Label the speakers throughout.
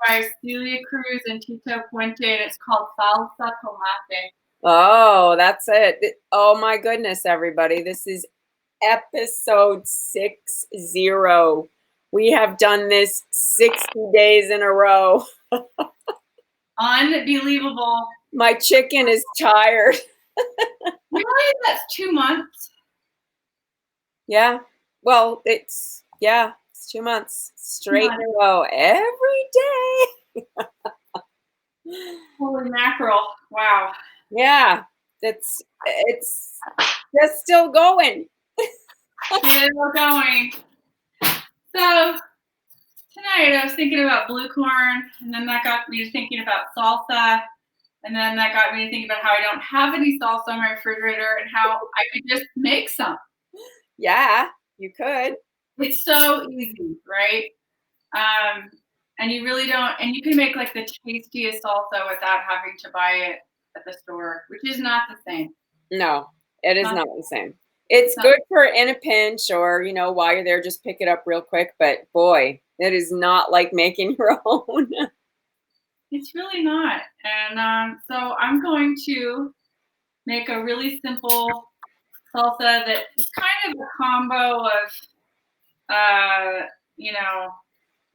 Speaker 1: by Celia Cruz and Tito Puente, and it's called Salsa Tomate.
Speaker 2: Oh, that's it. Oh my goodness, everybody. This is episode 60. We have done this 60 days in a row.
Speaker 1: Unbelievable.
Speaker 2: My chicken is tired.
Speaker 1: Really? That's 2 months?
Speaker 2: Yeah. Well, it's 2 months straight in a row every day.
Speaker 1: Holy mackerel. Wow.
Speaker 2: Yeah. It's just still going.
Speaker 1: Still going. So tonight I was thinking about blue corn, and then that got me to thinking about salsa, and then that got me to thinking about how I don't have any salsa in my refrigerator and how I could just make some.
Speaker 2: Yeah, you could.
Speaker 1: It's so easy, right? And you really don't, and you can make like the tastiest salsa without having to buy it at the store, which is not the same.
Speaker 2: No, it is not the same. It's good for in a pinch or, while you're there, just pick it up real quick. But boy, it is not like making your own.
Speaker 1: It's really not. And so I'm going to make a really simple salsa that is kind of a combo of,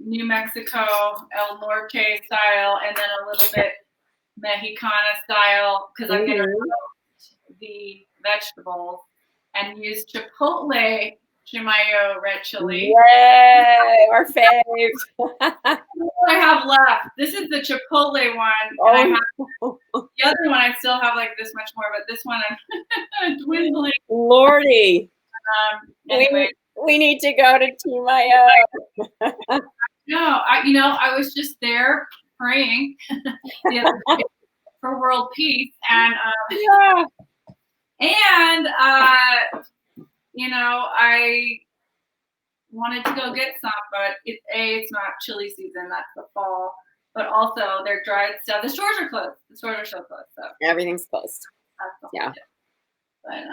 Speaker 1: New Mexico, El Norte style, and then a little bit Mexicana style, because I'm going to roast the vegetables and use Chipotle Chimayo red chili.
Speaker 2: Yay, our fave.
Speaker 1: I have left. This is the Chipotle one. And I have the other one. I still have like this much more, but this one I'm dwindling.
Speaker 2: Lordy.
Speaker 1: Anyway,
Speaker 2: we need to go to Chimayo.
Speaker 1: No, I was just there praying the other day for world peace, and I wanted to go get some, but it's not chili season. That's the fall. But also, they're dried stuff. The stores are closed. The stores are still closed. So
Speaker 2: everything's closed. Yeah.
Speaker 1: But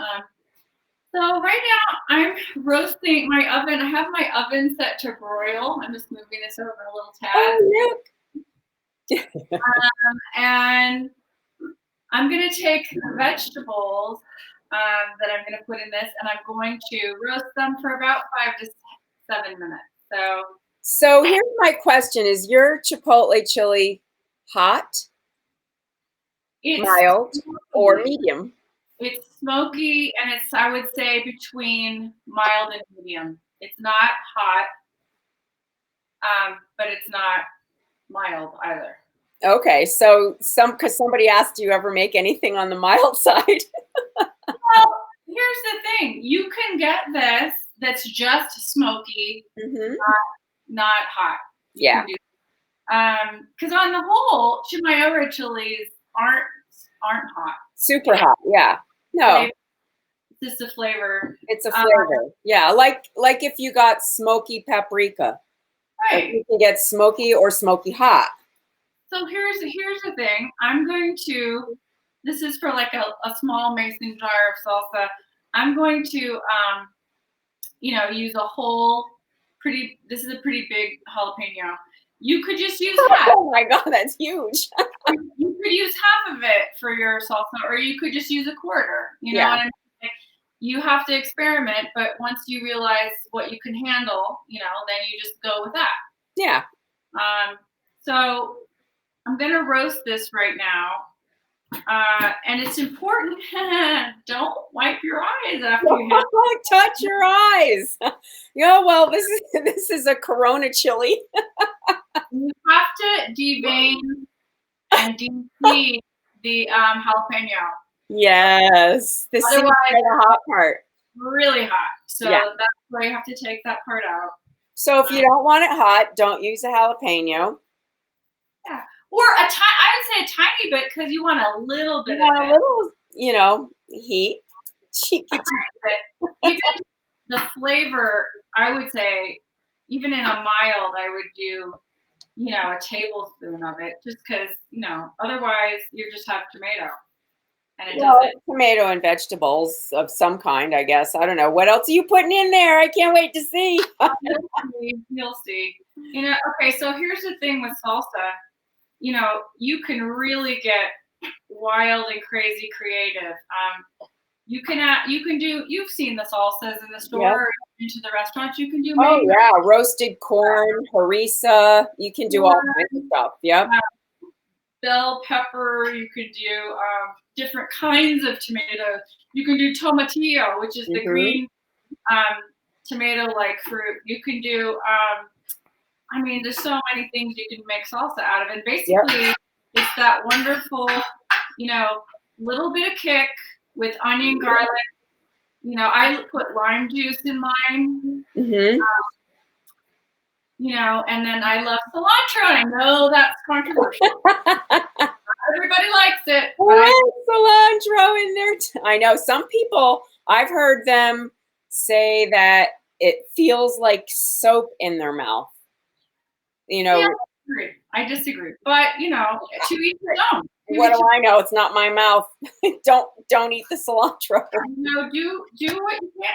Speaker 1: so right now I'm roasting my oven. I have my oven set to broil. I'm just moving this over a little tad.
Speaker 2: Oh,
Speaker 1: look. And I'm gonna take the vegetables that I'm gonna put in this, and I'm going to roast them for about 5 to 7 minutes.
Speaker 2: So here's my question: is your Chipotle chili hot, mild, or medium?
Speaker 1: It's smoky, and it's, I would say, between mild and medium. It's not hot, but it's not mild either.
Speaker 2: Okay, so because somebody asked, do you ever make anything on the mild side?
Speaker 1: Well, here's the thing: you can get this that's just smoky, not hot.
Speaker 2: Yeah.
Speaker 1: Because on the whole, Chimayo red chilies aren't hot.
Speaker 2: Super hot, yeah. No.
Speaker 1: It's just a flavor.
Speaker 2: It's a flavor. Yeah, like if you got smoky paprika.
Speaker 1: Right.
Speaker 2: Like you can get smoky or smoky hot.
Speaker 1: So here's the thing. I'm going to, this is for like a small mason jar of salsa. I'm going to, use a whole this is a pretty big jalapeno. You could just use half.
Speaker 2: Oh my God, that's huge.
Speaker 1: You could use half of it for your salsa, or you could just use a quarter. You know what I mean? You have to experiment, but once you realize what you can handle, then you just go with that.
Speaker 2: Yeah.
Speaker 1: So I'm gonna roast this right now. And it's important, don't wipe your eyes after you have
Speaker 2: it. Touch your eyes. Well, this is a Corona chili.
Speaker 1: You have to devein and de-seed the jalapeno.
Speaker 2: Yes. This is the hot part.
Speaker 1: Really hot. So that's why you have to take that part out.
Speaker 2: So if you don't want it hot, don't use a jalapeno.
Speaker 1: Yeah. Or I would say a tiny bit, because you want a little bit of it.
Speaker 2: A little, heat.
Speaker 1: Even the flavor, I would say, even in a mild, I would do, a tablespoon of it, just because, otherwise you just have tomato. And it doesn't.
Speaker 2: Tomato and vegetables of some kind, I guess. I don't know. What else are you putting in there? I can't wait to see.
Speaker 1: You'll see. Okay, so here's the thing with salsa. You can really get wild and crazy creative. You've seen the salsas in the
Speaker 2: Yep.
Speaker 1: store or into the restaurants. You can do
Speaker 2: Oh
Speaker 1: mango,
Speaker 2: yeah, roasted corn, harissa. You can do all kinds of stuff. Yep.
Speaker 1: bell pepper. You could do different kinds of tomatoes. You can do tomatillo, which is the
Speaker 2: Mm-hmm.
Speaker 1: green tomato-like fruit. You can do. There's so many things you can make salsa out of, and
Speaker 2: Yep.
Speaker 1: basically, it's that wonderful, you know, little bit of kick with onion, garlic. I put lime juice in mine.
Speaker 2: Mm-hmm.
Speaker 1: And then I love cilantro. I know that's controversial. Everybody likes it, but
Speaker 2: Cilantro in there. I know some people, I've heard them say that it feels like soap in their mouth.
Speaker 1: yeah, I disagree. But to each their own.
Speaker 2: What do I know? It's not my mouth. Don't eat the cilantro.
Speaker 1: Do what you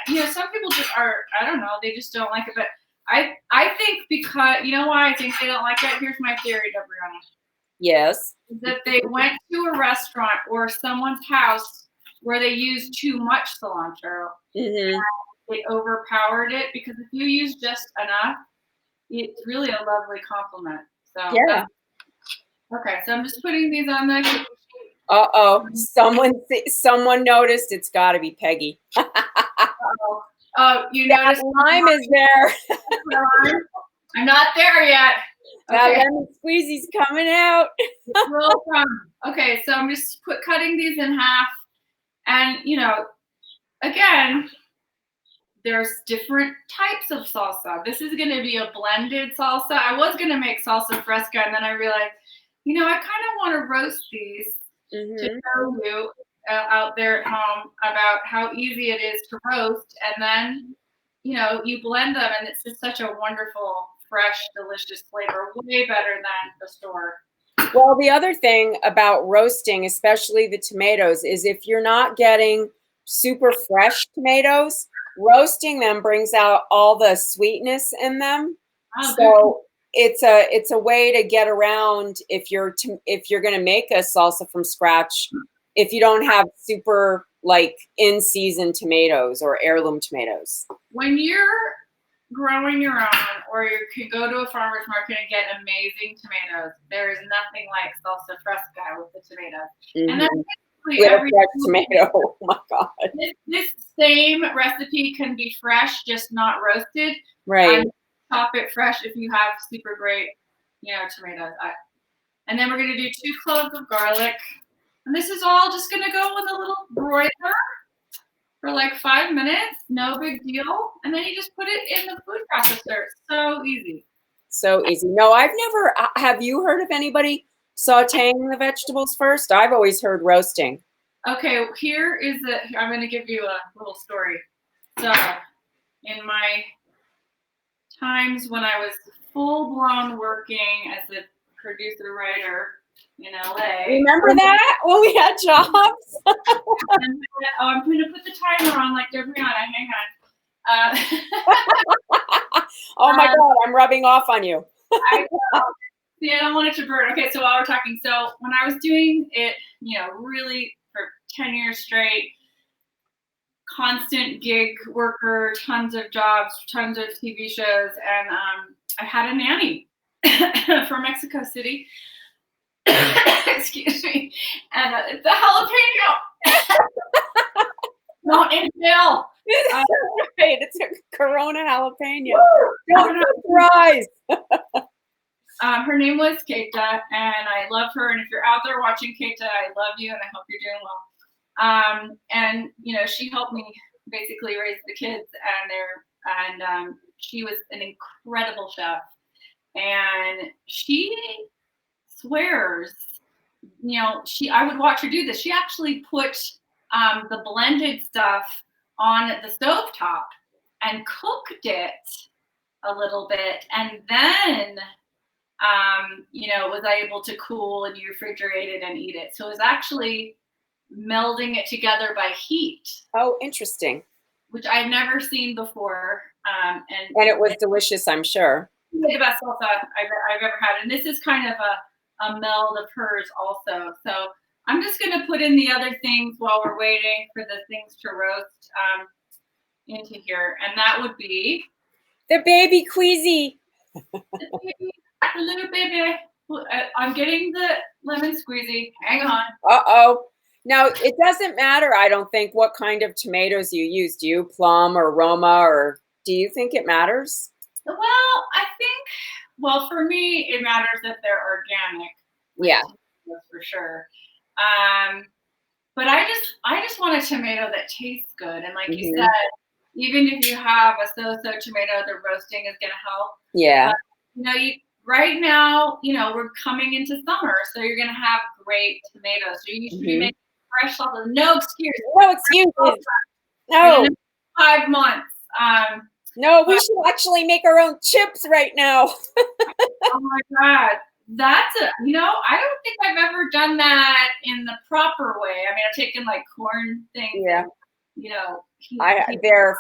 Speaker 1: can. Some people just are. I don't know. They just don't like it. But I think because why I think they don't like it. Here's my theory, Debriana.
Speaker 2: Yes.
Speaker 1: That they went to a restaurant or someone's house where they used too much cilantro.
Speaker 2: Mm-hmm.
Speaker 1: They overpowered it, because if you use just enough, it's really a lovely compliment. So
Speaker 2: Yeah.
Speaker 1: okay. So I'm just putting these on the.
Speaker 2: Uh-oh. Someone noticed. It's got to be Peggy.
Speaker 1: Oh, you noticed
Speaker 2: lime is there.
Speaker 1: I'm not there yet.
Speaker 2: That lemon squeezy's coming out.
Speaker 1: Okay, so I'm just cutting these in half, and again, there's different types of salsa. This is going to be a blended salsa. I was going to make salsa fresca, and then I realized, I kind of want to roast these to show you out there at home about how easy it is to roast, and then you blend them, and it's just such a wonderful, fresh, delicious flavor, way better than the store.
Speaker 2: Well, the other thing about roasting, especially the tomatoes, is if you're not getting super fresh tomatoes, roasting them brings out all the sweetness in them.
Speaker 1: Oh,
Speaker 2: so it's a way to get around if you're going to make a salsa from scratch, if you don't have super like in season tomatoes or heirloom tomatoes.
Speaker 1: When you're growing your own, or you can go to a farmer's market and get amazing tomatoes, there is nothing like salsa fresca with the tomatoes. And that's basically
Speaker 2: with a fresh tomato. Oh my God.
Speaker 1: This same recipe can be fresh, just not roasted.
Speaker 2: Right.
Speaker 1: Chop it fresh if you have super great, tomatoes. And then we're going to do 2 cloves of garlic. And this is all just going to go in a little broiler for like 5 minutes. No big deal. And then you just put it in the food processor. So easy.
Speaker 2: So easy. No, I've never. Have you heard of anybody sauteing the vegetables first? I've always heard roasting.
Speaker 1: Okay, I'm going to give you a little story. So, in my times when I was full-blown working as a producer writer in LA.
Speaker 2: Remember that when we had jobs?
Speaker 1: I'm going to put the timer on like Debriana. Hang on.
Speaker 2: Oh my God, I'm rubbing off on you.
Speaker 1: I don't want it to burn. Okay, so while we're talking, so when I was doing it, really for 10 years straight, constant gig worker, tons of jobs, tons of TV shows, and I had a nanny from Mexico City. Excuse me. And it's a jalapeno. Don't inhale.
Speaker 2: It's a Corona jalapeno. Don't rise.
Speaker 1: Her name was Keita, and I love her. And if you're out there watching, Keita, I love you, and I hope you're doing well. And she helped me basically raise the kids, and she was an incredible chef, and she swears, I would watch her do this. She actually put the blended stuff on the stovetop and cooked it a little bit, and then was able to cool and you refrigerate it and eat it. So it was actually melding it together by heat.
Speaker 2: Oh, interesting.
Speaker 1: Which I've never seen before. And
Speaker 2: it was delicious, I'm sure.
Speaker 1: the best salsa I've ever had, and this is kind of a meld of hers also. So I'm just gonna put in the other things while we're waiting for the things to roast into here, and that would be
Speaker 2: The baby queasy.
Speaker 1: the little baby. I'm getting the lemon squeezy. Hang on.
Speaker 2: Uh-oh. Now, it doesn't matter, I don't think, what kind of tomatoes you use. Do you plum or Roma, or do you think it matters?
Speaker 1: Well, I think, well, for me, it matters that they're organic.
Speaker 2: Yeah.
Speaker 1: Tomatoes for sure. But I just want a tomato that tastes good. And like you
Speaker 2: Mhm.
Speaker 1: said, even if you have a so-so tomato, the roasting is going to help.
Speaker 2: Yeah.
Speaker 1: You know, right now, you know, we're coming into summer, so you're going to have great tomatoes. So you should be
Speaker 2: Mhm.
Speaker 1: making fresh salsa. No excuse.
Speaker 2: No excuses.
Speaker 1: In
Speaker 2: No.
Speaker 1: 5 months.
Speaker 2: No, we
Speaker 1: But
Speaker 2: should actually make our own chips right now.
Speaker 1: oh my God. That's you know, I don't think I've ever done that in the proper way. I mean, I've taken like corn things
Speaker 2: Yeah.
Speaker 1: and, you know,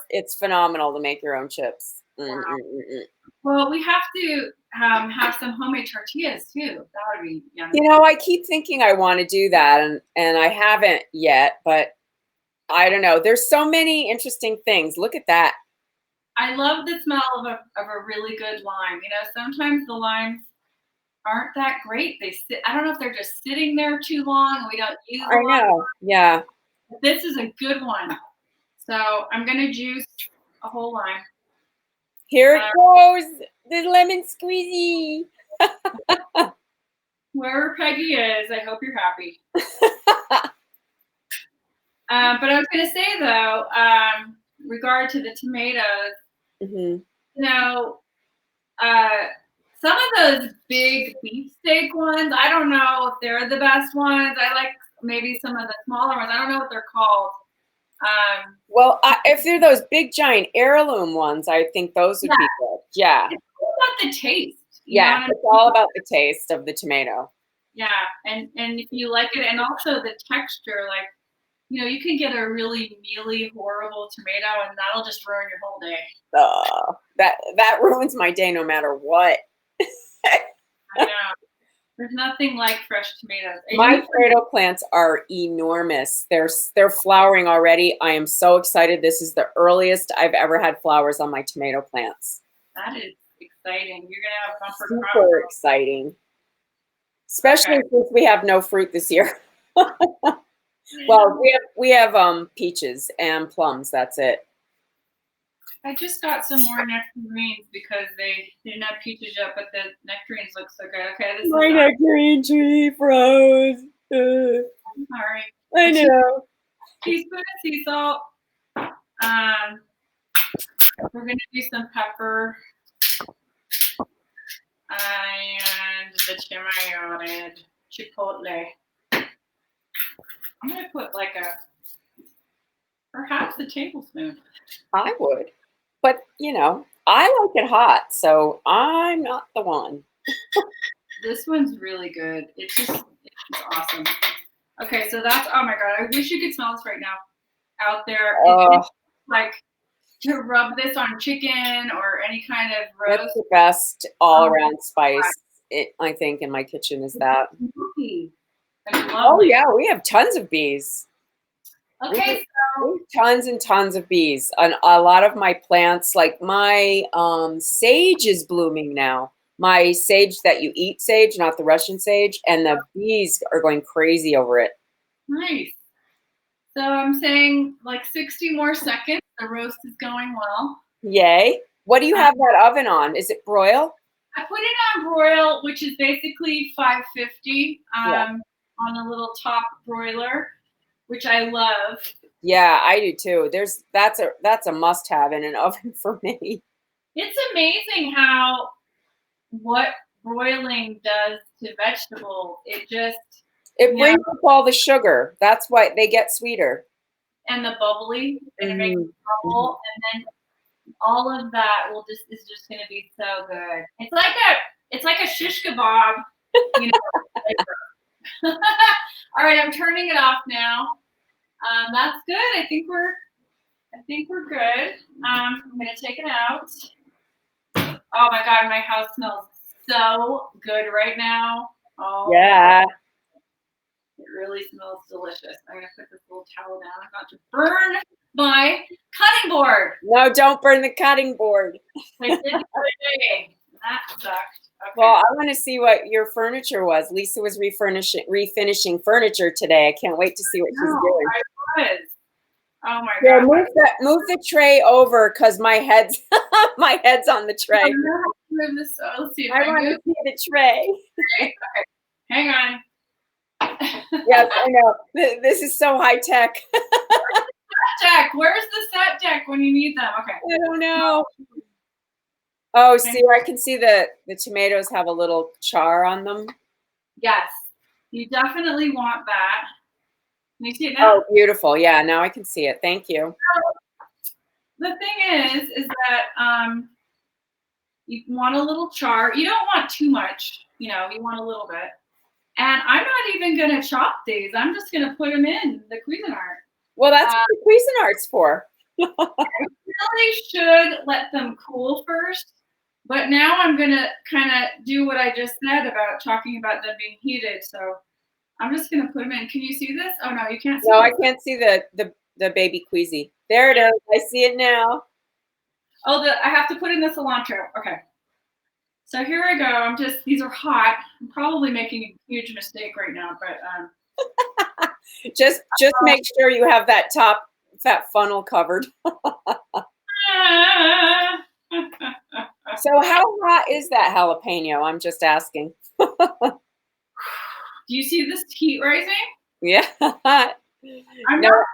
Speaker 2: It's phenomenal to make your own chips.
Speaker 1: wow.
Speaker 2: Mm.
Speaker 1: Well, we have to have some homemade tortillas too. That would be yummy.
Speaker 2: You know, I keep thinking I want to do that, and I haven't yet, but I don't know. There's so many interesting things. Look at that.
Speaker 1: I love the smell of a really good lime. You know, sometimes the limes aren't that great. They sit, I don't know if they're just sitting there too long and we don't use a
Speaker 2: I
Speaker 1: lot.
Speaker 2: know. Yeah.
Speaker 1: But this is a good one. So I'm gonna juice a whole lime.
Speaker 2: Here it
Speaker 1: Uh,
Speaker 2: goes. The lemon squeezy.
Speaker 1: Wherever Peggy is, I hope you're happy. But I was going to say though, regard to the tomatoes,
Speaker 2: Mhm.
Speaker 1: you know, uh, some of those big beefsteak ones, I don't know if they're the best ones. I like maybe some of the smaller ones. I don't know what they're called.
Speaker 2: Well, if they're those big giant heirloom ones, I think those would
Speaker 1: Yeah,
Speaker 2: be good. Yeah.
Speaker 1: it's all about the taste. You know
Speaker 2: Yeah.
Speaker 1: what I
Speaker 2: It's
Speaker 1: mean?
Speaker 2: all about the taste of the tomato.
Speaker 1: Yeah, and if you like it, and also the texture, like you know, you can get a really mealy, horrible tomato, and that'll just ruin your whole day.
Speaker 2: That ruins my day no matter what.
Speaker 1: I know. There's nothing like fresh tomatoes. And
Speaker 2: My
Speaker 1: you
Speaker 2: tomato plants are enormous. They're flowering already. I am so excited. This is the earliest I've ever had flowers on my tomato plants.
Speaker 1: that is exciting. You're gonna have bumper crop.
Speaker 2: Super exciting. Especially
Speaker 1: Okay.
Speaker 2: since we have no fruit this year. Well, we have peaches and plums. That's it.
Speaker 1: I just got some more nectarines because they didn't have peaches yet, but the nectarines look so good. Okay, this
Speaker 2: My
Speaker 1: is
Speaker 2: nectarine tree froze.
Speaker 1: I'm sorry.
Speaker 2: I
Speaker 1: A
Speaker 2: know.
Speaker 1: teaspoon of sea salt. Um, we're gonna do some pepper and the chipotle. I'm gonna put like perhaps a tablespoon.
Speaker 2: I would. But, I like it hot, so I'm not the one.
Speaker 1: This one's really good. It's awesome. Okay, so that's oh my god, I wish you could smell this right now out there.
Speaker 2: Oh,
Speaker 1: It's like to rub this on chicken or any kind of
Speaker 2: that's
Speaker 1: roast.
Speaker 2: the best
Speaker 1: Oh my
Speaker 2: all-around
Speaker 1: god,
Speaker 2: spice, I think, in my kitchen is that.
Speaker 1: it's smoky and
Speaker 2: Oh,
Speaker 1: lovely.
Speaker 2: yeah, we have tons of bees. We have,
Speaker 1: Okay,
Speaker 2: we
Speaker 1: so
Speaker 2: have tons and tons of bees. And a lot of my plants, like my sage is blooming now. My sage that you eat sage, not the Russian sage, and the bees are going crazy over it.
Speaker 1: nice. So I'm saying like 60 more seconds. The roast is going well.
Speaker 2: Yay. What do you
Speaker 1: Uh,
Speaker 2: have that oven on? Is it broil?
Speaker 1: I put it on broil, which is basically 550
Speaker 2: Yeah.
Speaker 1: on a little top broiler, which I love.
Speaker 2: Yeah, I do too. That's a must-have in an oven for me.
Speaker 1: It's amazing how what broiling does to vegetables. It just,
Speaker 2: It
Speaker 1: you know,
Speaker 2: brings up all the sugar. That's why they get sweeter.
Speaker 1: and the bubbly, and it makes
Speaker 2: Hmm.
Speaker 1: it bubble, and then all of that will just is just going to be so good. It's like a shish kebab, you know. All right, I'm turning it off now. That's good. I think we're good. I'm gonna take it out. Oh my God, my house smells so good right now. Oh my God,
Speaker 2: Yeah.
Speaker 1: it really smells delicious. I'm gonna put this little towel down, not to burn my cutting board.
Speaker 2: No, don't burn the cutting board.
Speaker 1: I did the other day. That sucked.
Speaker 2: Well,
Speaker 1: Okay.
Speaker 2: I want to see what your furniture was. Lisa was refinishing furniture today. I can't wait to see what she's
Speaker 1: No,
Speaker 2: doing.
Speaker 1: I was. Oh my
Speaker 2: Here,
Speaker 1: God.
Speaker 2: move the tray over because my head's my head's on the
Speaker 1: I
Speaker 2: tray.
Speaker 1: don't know how to move this. So let's see if
Speaker 2: I
Speaker 1: I
Speaker 2: want to
Speaker 1: move.
Speaker 2: see the tray.
Speaker 1: Okay. Hang on.
Speaker 2: Yes, I know. This is so high tech.
Speaker 1: Deck. Where's the set deck when you need them? Okay.
Speaker 2: I don't know. Oh, see, I can see the tomatoes have a little char on them.
Speaker 1: Yes. You definitely want that. Can you see it now?
Speaker 2: Oh, beautiful. Yeah, now I can see it. Thank you.
Speaker 1: The thing is that you want a little char. You don't want too much, you want a little bit. And I'm not even gonna chop these. I'm just gonna put them in the Cuisinart.
Speaker 2: Well, that's what the Cuisinart's for.
Speaker 1: I really should let them cool first, but now I'm gonna kind of do what I just said about talking about them being heated. So I'm just gonna put them in. Can you see this? Oh no, you can't see
Speaker 2: No,
Speaker 1: this.
Speaker 2: I can't see the baby Cuisi. There it is. I see it now.
Speaker 1: Oh, I have to put in the cilantro. Okay. So here I go. These are hot. I'm probably making a huge mistake right now, but
Speaker 2: Just make sure you have that funnel covered. So how hot is that jalapeno? I'm just asking.
Speaker 1: do you see this heat rising?
Speaker 2: Yeah.
Speaker 1: I'm
Speaker 2: No,
Speaker 1: not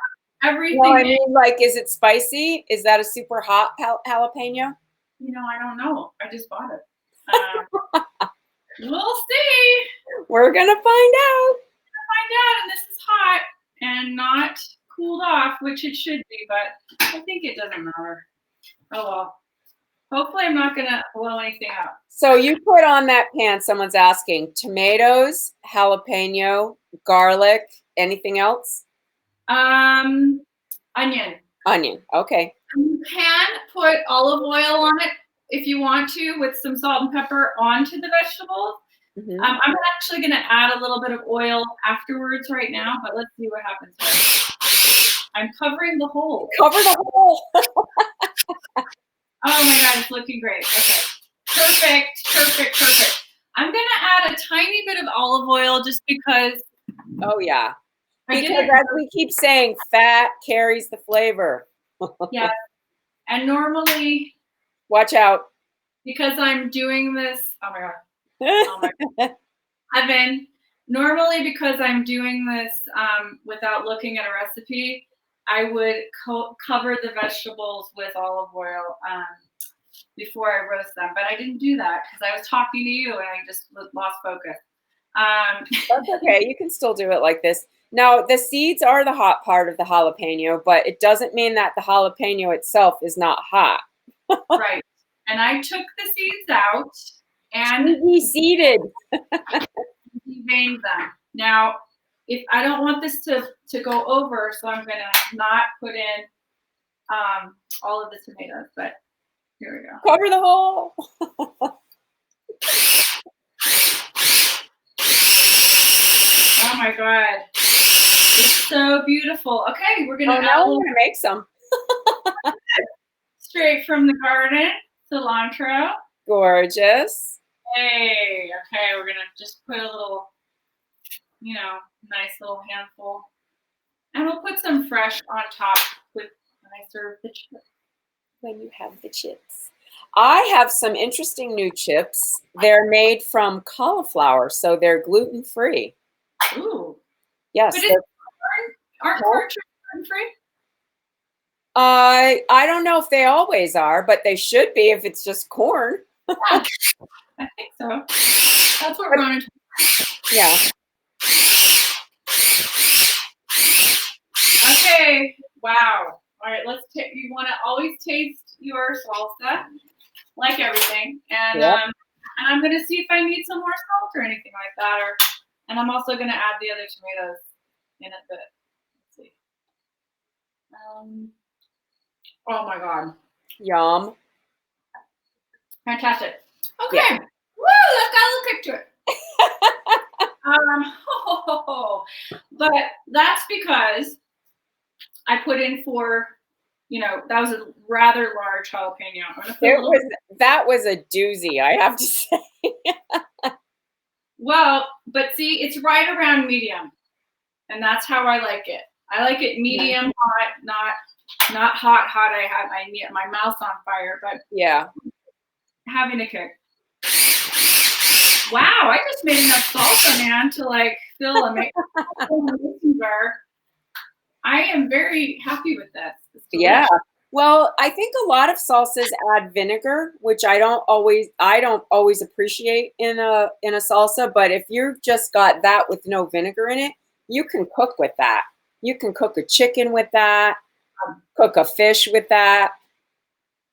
Speaker 1: everything.
Speaker 2: no, I mean, like, is it spicy? Is that a super hot jalapeno?
Speaker 1: I don't know. I just bought it. We'll see.
Speaker 2: We're gonna find out.
Speaker 1: Find out, and this is hot and not cooled off, which it should be, but I think it doesn't matter. Oh well. Hopefully, I'm not gonna blow anything up.
Speaker 2: So you put on that pan, someone's asking, tomatoes, jalapeno, garlic, anything else?
Speaker 1: Onion.
Speaker 2: Onion. Okay.
Speaker 1: You can put olive oil on it if you want to, with some salt and pepper onto the vegetables.
Speaker 2: Mm-hmm.
Speaker 1: I'm actually going to add a little bit of oil afterwards right now, but let's see what happens here. I'm covering the hole.
Speaker 2: Cover the hole.
Speaker 1: Oh my God, it's looking great. Okay. Perfect. I'm going to add a tiny bit of olive oil just because.
Speaker 2: Oh, yeah. Because as we keep saying, fat carries the flavor.
Speaker 1: Yeah. And normally.
Speaker 2: Watch out.
Speaker 1: Because I'm doing this. Oh my God. Oh my God. Evan, normally because I'm doing this without looking at a recipe, I would cover the vegetables with olive oil before I roast them. But I didn't do that because I was talking to you and I just lost focus.
Speaker 2: That's okay. You can still do it like this. Now, the seeds are the hot part of the jalapeno, but it doesn't mean that the jalapeno itself is not hot.
Speaker 1: Right. And I took the seeds out and
Speaker 2: seeded.
Speaker 1: deveined them. Now, if I don't want this to go over, so I'm gonna not put in all of the tomatoes, but here we go.
Speaker 2: Cover the hole.
Speaker 1: Oh my God. It's so beautiful. Okay, we're gonna
Speaker 2: now we're gonna make some.
Speaker 1: Straight from the garden, cilantro.
Speaker 2: Gorgeous.
Speaker 1: Hey, okay, we're gonna just put a little, nice little handful. And we'll put some fresh on top when I serve the chips.
Speaker 2: When you have the chips. I have some interesting new chips. They're made from cauliflower, so they're gluten-free.
Speaker 1: Ooh.
Speaker 2: Yes.
Speaker 1: But aren't corn chips gluten-free?
Speaker 2: I don't know if they always are, but they should be if it's just corn.
Speaker 1: Yeah, I think so. That's what we're going to.
Speaker 2: Yeah.
Speaker 1: Okay. Wow. All right. You want to always taste your salsa, like everything, and I'm going to see if I need some more salt or anything like that, and I'm also going to add the other tomatoes in a bit. Let's see. Oh my God.
Speaker 2: Yum.
Speaker 1: Fantastic. Okay.
Speaker 2: Yeah.
Speaker 1: Woo! Let's got a little kick to it. But that's because I put in that was a rather large jalapeno. I'm gonna put a little.
Speaker 2: That was a doozy, I have to say.
Speaker 1: Well, but see, it's right around medium, and that's how I like it. I like it medium hot, not hot. I have my mouth's on fire, but
Speaker 2: Yeah.
Speaker 1: having a kick. Wow, I just made enough salsa, man, to like fill a mason jar. I am very happy with this.
Speaker 2: Yeah. Well, I think a lot of salsas add vinegar, which I don't always appreciate in a salsa, but if you've just got that with no vinegar in it, you can cook with that. You can cook a chicken with that, cook a fish with that.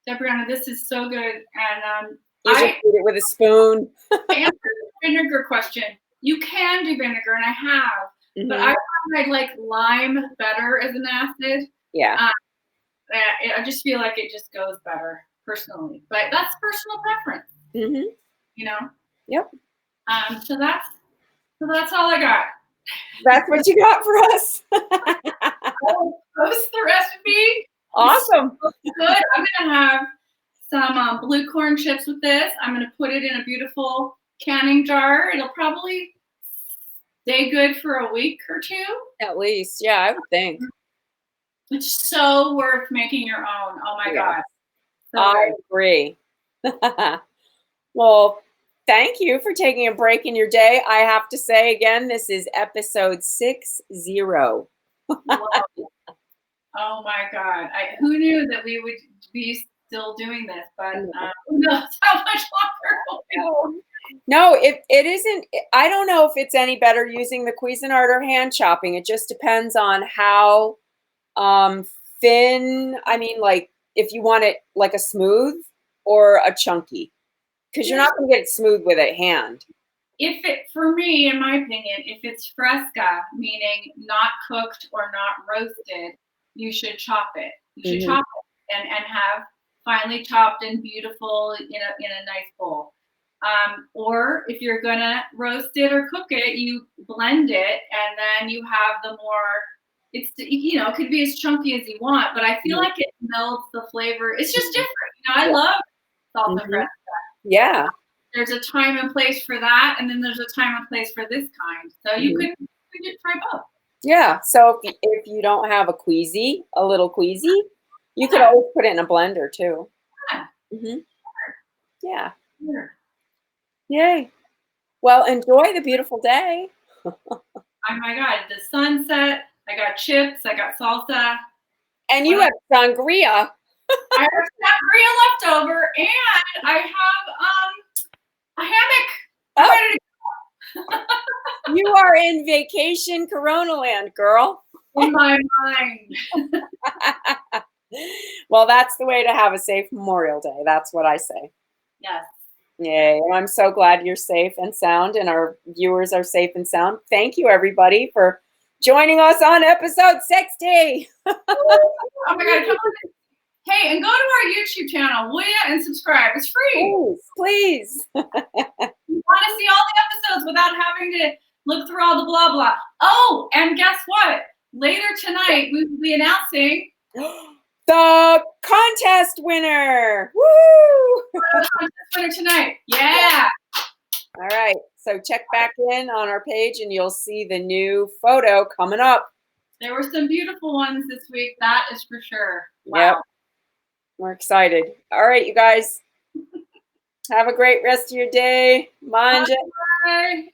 Speaker 1: Debrianna, this is so good. And
Speaker 2: you just eat it with a spoon.
Speaker 1: To answer the vinegar question, you can do vinegar, and I have, but I find I like lime better as an acid.
Speaker 2: Yeah.
Speaker 1: I just feel like it just goes better personally, but that's personal preference. You know.
Speaker 2: Yep.
Speaker 1: So that's all I got.
Speaker 2: That's what you got for us.
Speaker 1: I'll post the recipe.
Speaker 2: Awesome.
Speaker 1: Good. I'm gonna have some blue corn chips with this. I'm gonna put it in a beautiful canning jar. It'll probably stay good for a week or two.
Speaker 2: At least, yeah, I would think.
Speaker 1: It's so worth making your own. Oh my God. So
Speaker 2: I agree. Well, thank you for taking a break in your day. I have to say again, this is episode 60.
Speaker 1: Oh my God. Who knew that we would be still doing this, but who knows how much longer.
Speaker 2: No, it isn't. I don't know if it's any better using the Cuisinart or hand chopping. It just depends on how thin. I mean, like if you want it like a smooth or a chunky, because you're not going to get it smooth with a hand.
Speaker 1: For me, in my opinion, if it's fresca, meaning not cooked or not roasted, you should chop it. You should chop it and have finely chopped and beautiful in a nice bowl. Or if you're gonna roast it or cook it, you blend it, and then you have the more. It could be as chunky as you want, but I feel like it melts the flavor. It's just different. I love salsa fresca.
Speaker 2: Yeah.
Speaker 1: There's a time and place for that, and then there's a time and place for this kind. So you could try both.
Speaker 2: Yeah. So if you don't have a little queasy, you could always put it in a blender too.
Speaker 1: Yeah.
Speaker 2: Yeah.
Speaker 1: Sure.
Speaker 2: Yay. Well, enjoy the beautiful day.
Speaker 1: Oh my God, the sunset. I got chips. I got salsa.
Speaker 2: And you have sangria.
Speaker 1: I have sangria left over, and I have a hammock.
Speaker 2: You are in vacation Corona land, girl.
Speaker 1: In my mind.
Speaker 2: Well, that's the way to have a safe Memorial Day. That's what I say.
Speaker 1: Yes.
Speaker 2: Yay. I'm so glad you're safe and sound, and our viewers are safe and sound. Thank you, everybody, for joining us on episode 60.
Speaker 1: Oh my God. Come on. Hey, and go to our YouTube channel, will you? And subscribe. It's free.
Speaker 2: Please.
Speaker 1: You want to see all the episodes without having to look through all the blah, blah. Oh, and guess what? Later tonight, we will be announcing
Speaker 2: the contest winner. Woo!
Speaker 1: The contest winner tonight. Yeah.
Speaker 2: All right. So check back in on our page and you'll see the new photo coming up.
Speaker 1: There were some beautiful ones this week. That is for sure. Wow.
Speaker 2: Yep. We're excited. All right, you guys. Have a great rest of your day. Manja.
Speaker 1: Bye.